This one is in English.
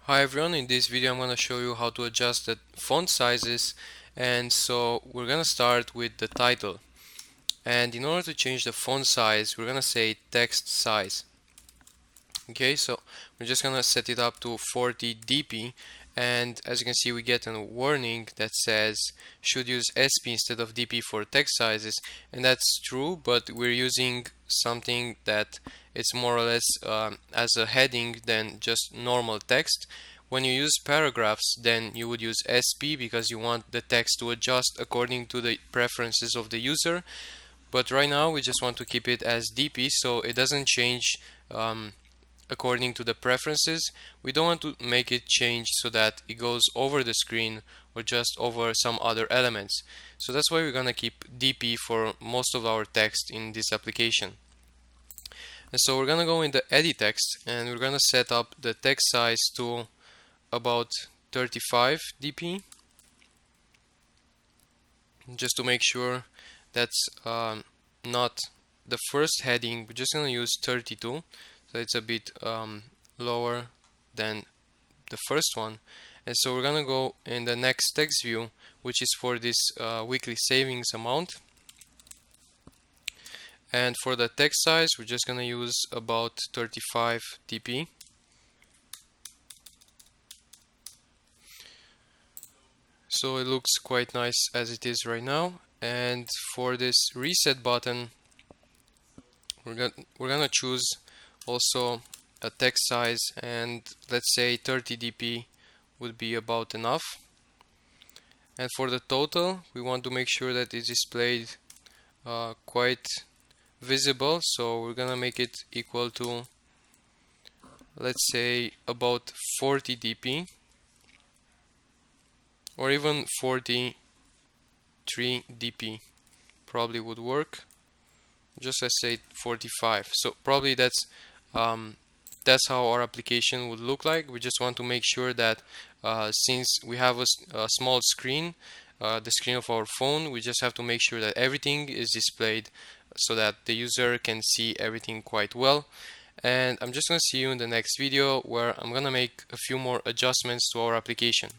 Hi everyone, in this video I'm going to show you how to adjust the font sizes, and so we're going to start with the title. And in order to change the font size, we're going to say text size. Okay, so we're just going to set it up to 40 dp, and as you can see we get a warning that says should use SP instead of dp for text sizes, and that's true, but we're using something that it's more or less as a heading than just normal text. When you use paragraphs, then you would use SP because you want the text to adjust according to the preferences of the user, but right now we just want to keep it as dp so it doesn't change according to the preferences. We don't want to make it change so that it goes over the screen or just over some other elements. So that's why we're gonna keep dp for most of our text in this application. And so we're gonna go in the edit text and we're gonna set up the text size to about 35 dp, just to make sure that's not the first heading. We're just gonna use 32, so it's a bit lower than the first one. And so we're gonna go in the next text view, which is for this weekly savings amount, and for the text size we're just gonna use about 35 dp. So it looks quite nice as it is right now. And for this reset button, we're gonna choose also a text size, and let's say 30 dp would be about enough. And for the total, we want to make sure that it's displayed quite visible, so we're gonna make it equal to, let's say, about 40 dp, or even 43 dp probably would work. Just let's say 45. So probably that's how our application would look like. We just want to make sure that since we have a small screen, the screen of our phone, we just have to make sure that everything is displayed so that the user can see everything quite well. And I'm just going to see you in the next video where I'm going to make a few more adjustments to our application.